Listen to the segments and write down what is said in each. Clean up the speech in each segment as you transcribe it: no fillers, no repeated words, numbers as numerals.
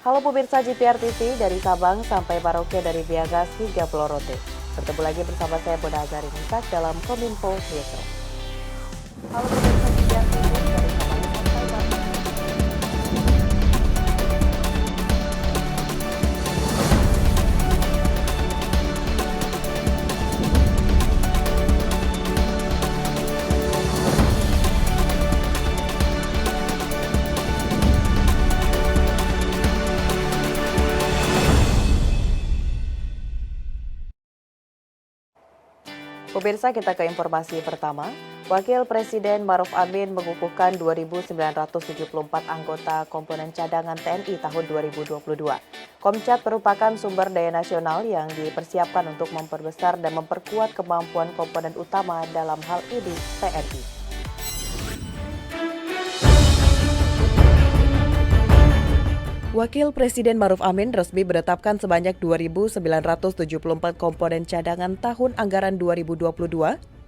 Halo pemirsa GPR TV dari Sabang sampai Merauke, dari Biagas hingga Pulau Rote. Bertemu lagi bersama saya Boda Azari Nisak dalam Kominfo Newsroom. Halo pemirsa GPR TV dari Sabang sampai Merauke. Pemirsa, kita ke informasi pertama. Wakil Presiden Maruf Amin mengukuhkan 2.974 anggota komponen cadangan TNI tahun 2022. Komcat merupakan sumber daya nasional yang dipersiapkan untuk memperbesar dan memperkuat kemampuan komponen utama dalam hal ini TNI. Wakil Presiden Maruf Amin resmi menetapkan sebanyak 2.974 komponen cadangan tahun anggaran 2022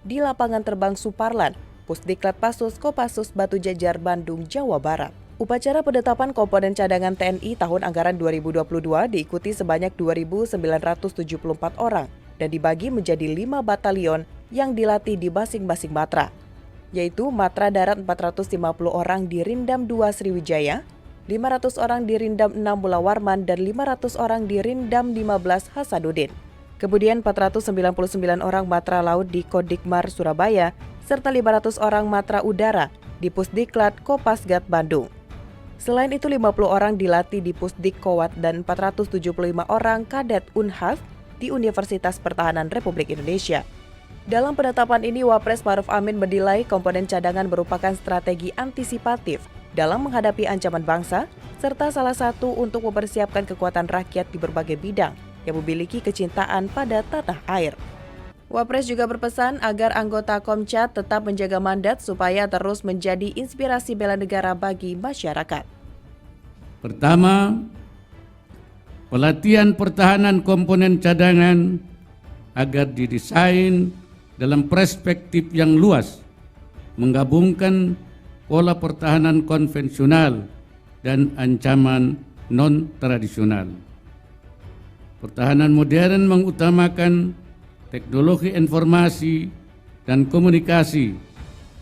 di lapangan terbang Suparlan, Pusdiklat Pasus Kopassus Batu Jajar, Bandung, Jawa Barat. Upacara penetapan komponen cadangan TNI tahun anggaran 2022 diikuti sebanyak 2.974 orang dan dibagi menjadi 5 batalion yang dilatih di masing-masing matra, yaitu Matra Darat 450 orang di Rindam 2 Sriwijaya, 500 orang di Rindam 6 Mula Warman, dan 500 orang di Rindam 15 Hasanuddin. Kemudian 499 orang Matra Laut di Kodikmar Surabaya, serta 500 orang Matra Udara di Pusdiklat Kopasgat Bandung. Selain itu 50 orang dilatih di Pusdik Kowat dan 475 orang kadet Unhas di Universitas Pertahanan Republik Indonesia. Dalam penetapan ini, Wapres Maruf Amin menilai komponen cadangan merupakan strategi antisipatif dalam menghadapi ancaman bangsa, serta salah satu untuk mempersiapkan kekuatan rakyat di berbagai bidang yang memiliki kecintaan pada tanah air. Wapres juga berpesan agar anggota Komcat tetap menjaga mandat supaya terus menjadi inspirasi bela negara bagi masyarakat. Pertama, pelatihan pertahanan komponen cadangan agar didesain dalam perspektif yang luas, menggabungkan pola pertahanan konvensional dan ancaman non-tradisional. Pertahanan modern mengutamakan teknologi informasi dan komunikasi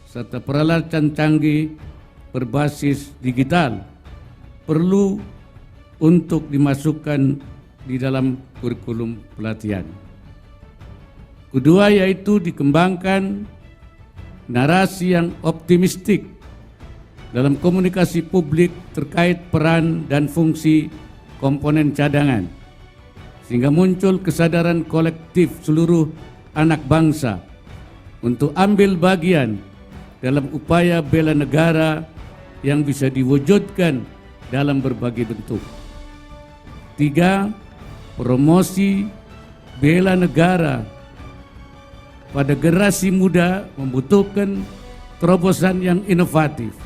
serta peralatan canggih berbasis digital perlu untuk dimasukkan di dalam kurikulum pelatihan. Kedua, yaitu dikembangkan narasi yang optimistik dalam komunikasi publik terkait peran dan fungsi komponen cadangan, sehingga muncul kesadaran kolektif seluruh anak bangsa untuk ambil bagian dalam upaya bela negara yang bisa diwujudkan dalam berbagai bentuk. Tiga, promosi bela negara pada generasi muda membutuhkan terobosan yang inovatif.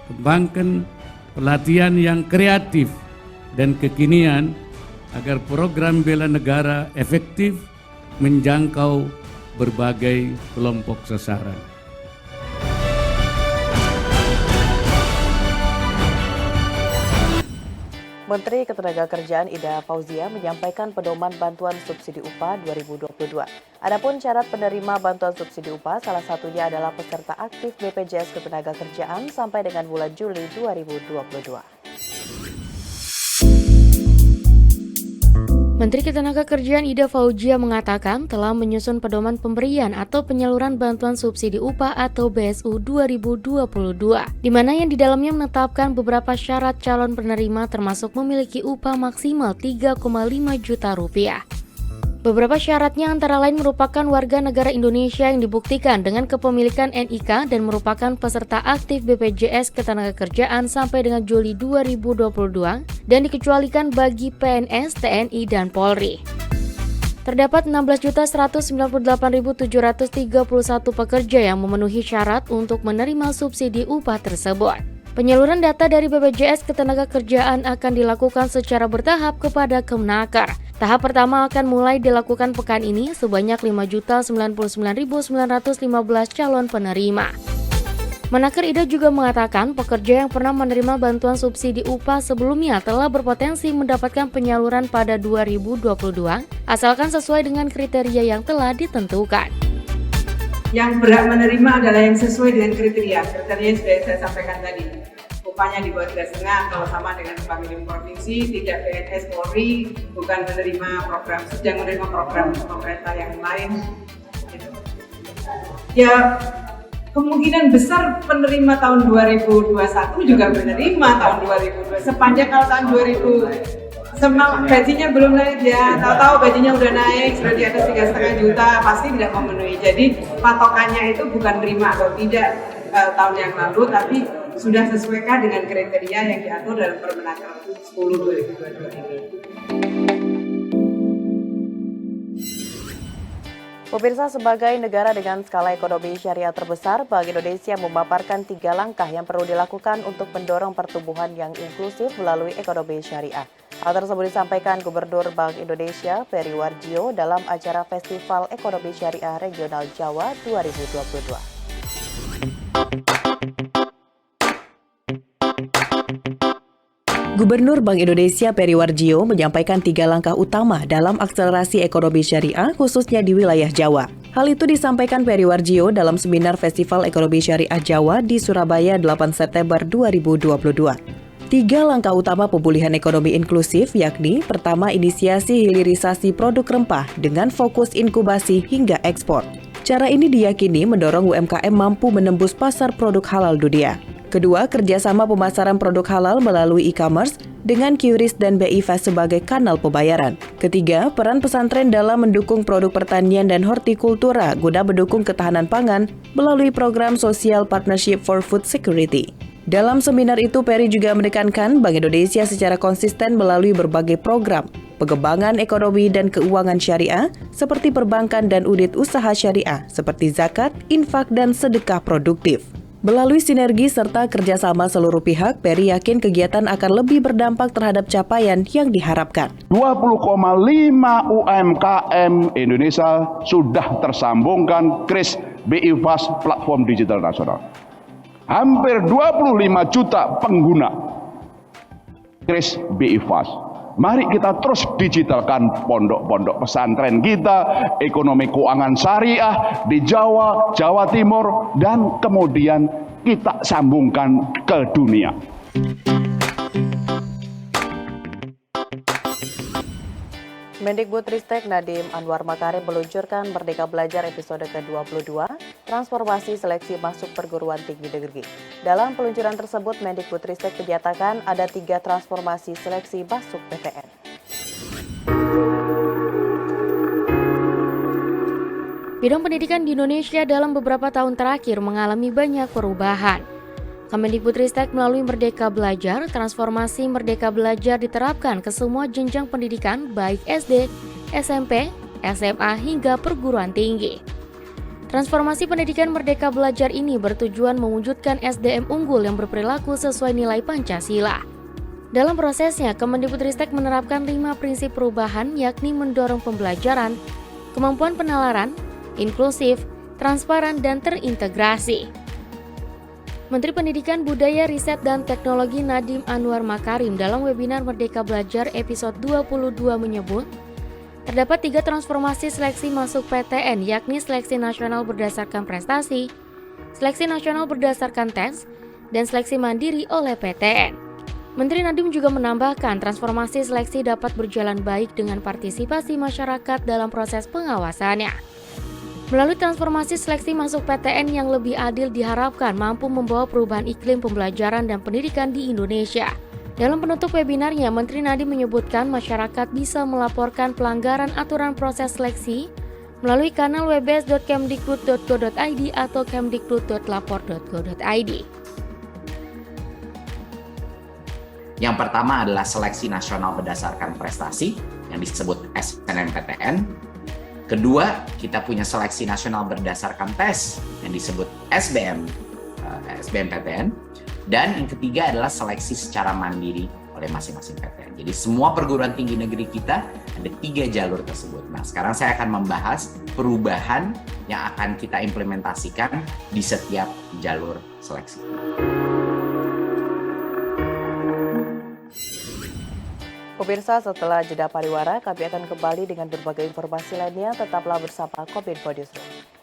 Kembangkan pelatihan yang kreatif dan kekinian agar program bela negara efektif menjangkau berbagai kelompok sasaran. Menteri Ketenagakerjaan Ida Fauzia menyampaikan pedoman bantuan subsidi upah 2022. Adapun syarat penerima bantuan subsidi upah salah satunya adalah peserta aktif BPJS Ketenagakerjaan sampai dengan bulan Juli 2022. Menteri Ketenagakerjaan Ida Fauzia mengatakan telah menyusun pedoman pemberian atau penyaluran bantuan subsidi upah atau BSU 2022, di mana yang di dalamnya menetapkan beberapa syarat calon penerima termasuk memiliki upah maksimal 3,5 juta rupiah. Beberapa syaratnya antara lain merupakan warga negara Indonesia yang dibuktikan dengan kepemilikan NIK dan merupakan peserta aktif BPJS Ketenagakerjaan sampai dengan Juli 2022 dan dikecualikan bagi PNS, TNI, dan Polri. Terdapat 16.198.731 pekerja yang memenuhi syarat untuk menerima subsidi upah tersebut. Penyaluran data dari BPJS Ketenagakerjaan akan dilakukan secara bertahap kepada Kemenaker. Tahap pertama akan mulai dilakukan pekan ini sebanyak 5.099.915 calon penerima. Menaker Ida juga mengatakan pekerja yang pernah menerima bantuan subsidi upah sebelumnya telah berpotensi mendapatkan penyaluran pada 2022 asalkan sesuai dengan kriteria yang telah ditentukan. Yang berhak menerima adalah yang sesuai dengan kriteria sudah saya sampaikan tadi. Upahnya di bawah 3,5 kalau sama dengan upah minimum provinsi, tidak PNS Polri, bukan menerima program, sedang menerima program pemerintah yang lain. Gitu. Ya, kemungkinan besar penerima tahun 2021 juga menerima tahun 2022. Sepanjang kalau tahun 2000 gajinya belum naik ya, tahu-tahu gajinya udah naik sudah di atas 3,5 juta pasti tidak memenuhi. Jadi patokannya itu bukan terima atau tidak tahun yang lalu, tapi sudah sesuaikah dengan kriteria yang diatur dalam Permenaker 10/2022 ini. Pemirsa, sebagai negara dengan skala ekonomi syariah terbesar, Bank Indonesia memaparkan 3 langkah yang perlu dilakukan untuk mendorong pertumbuhan yang inklusif melalui ekonomi syariah. Hal tersebut disampaikan Gubernur Bank Indonesia Peri Warjio dalam acara Festival Ekonomi Syariah Regional Jawa 2022. Gubernur Bank Indonesia Peri Warjio menyampaikan 3 langkah utama dalam akselerasi ekonomi syariah khususnya di wilayah Jawa. Hal itu disampaikan Peri Warjio dalam seminar Festival Ekonomi Syariah Jawa di Surabaya 8 September 2022. 3 langkah utama pemulihan ekonomi inklusif yakni pertama, inisiasi hilirisasi produk rempah dengan fokus inkubasi hingga ekspor. Cara ini diyakini mendorong UMKM mampu menembus pasar produk halal dunia. Kedua, kerjasama pemasaran produk halal melalui e-commerce dengan QRIS dan BI Fast sebagai kanal pembayaran. Ketiga, peran pesantren dalam mendukung produk pertanian dan hortikultura guna mendukung ketahanan pangan melalui program Social Partnership for Food Security. Dalam seminar itu, Peri juga menekankan Bank Indonesia secara konsisten melalui berbagai program pengembangan ekonomi dan keuangan syariah seperti perbankan dan unit usaha syariah seperti zakat, infak, dan sedekah produktif. Melalui sinergi serta kerjasama seluruh pihak, Peri yakin kegiatan akan lebih berdampak terhadap capaian yang diharapkan. 20,5 UMKM Indonesia sudah tersambungkan KRIS BI Fast Platform Digital Nasional. Hampir 25 juta pengguna KRIS BI Fast. Mari kita terus digitalkan pondok-pondok pesantren kita, ekonomi keuangan syariah di Jawa, Jawa Timur, dan kemudian kita sambungkan ke dunia. Mendikbudristek Nadiem Anwar Makarim meluncurkan Merdeka Belajar episode ke-22, Transformasi Seleksi Masuk Perguruan Tinggi Negeri. Dalam peluncuran tersebut, Mendikbudristek menyatakan ada 3 transformasi seleksi masuk PTN. Bidang pendidikan di Indonesia dalam beberapa tahun terakhir mengalami banyak perubahan. Kemendikbudristek melalui Merdeka Belajar, transformasi Merdeka Belajar diterapkan ke semua jenjang pendidikan baik SD, SMP, SMA hingga perguruan tinggi. Transformasi pendidikan Merdeka Belajar ini bertujuan mewujudkan SDM unggul yang berperilaku sesuai nilai Pancasila. Dalam prosesnya, Kemendikbudristek menerapkan 5 prinsip perubahan yakni mendorong pembelajaran, kemampuan penalaran, inklusif, transparan, dan terintegrasi. Menteri Pendidikan, Budaya, Riset, dan Teknologi Nadiem Anwar Makarim dalam webinar Merdeka Belajar episode 22 menyebut, terdapat 3 transformasi seleksi masuk PTN yakni seleksi nasional berdasarkan prestasi, seleksi nasional berdasarkan tes, dan seleksi mandiri oleh PTN. Menteri Nadiem juga menambahkan transformasi seleksi dapat berjalan baik dengan partisipasi masyarakat dalam proses pengawasannya. Melalui transformasi seleksi masuk PTN yang lebih adil diharapkan mampu membawa perubahan iklim pembelajaran dan pendidikan di Indonesia. Dalam penutup webinarnya, Menteri Nadiem menyebutkan masyarakat bisa melaporkan pelanggaran aturan proses seleksi melalui kanal webs.kemdikbud.go.id atau kemdikbud.lapor.go.id. Yang pertama adalah seleksi nasional berdasarkan prestasi yang disebut SNMPTN. Kedua, kita punya seleksi nasional berdasarkan tes yang disebut SBMPTN. Dan yang ketiga adalah seleksi secara mandiri oleh oleh masing-masing PTN. Jadi semua perguruan tinggi negeri kita ada 3 jalur tersebut. Nah, sekarang saya akan membahas perubahan yang akan kita implementasikan di setiap jalur seleksi. Pemirsa, setelah jeda pariwara, kami akan kembali dengan berbagai informasi lainnya. Tetaplah bersama Kominfo Newsroom.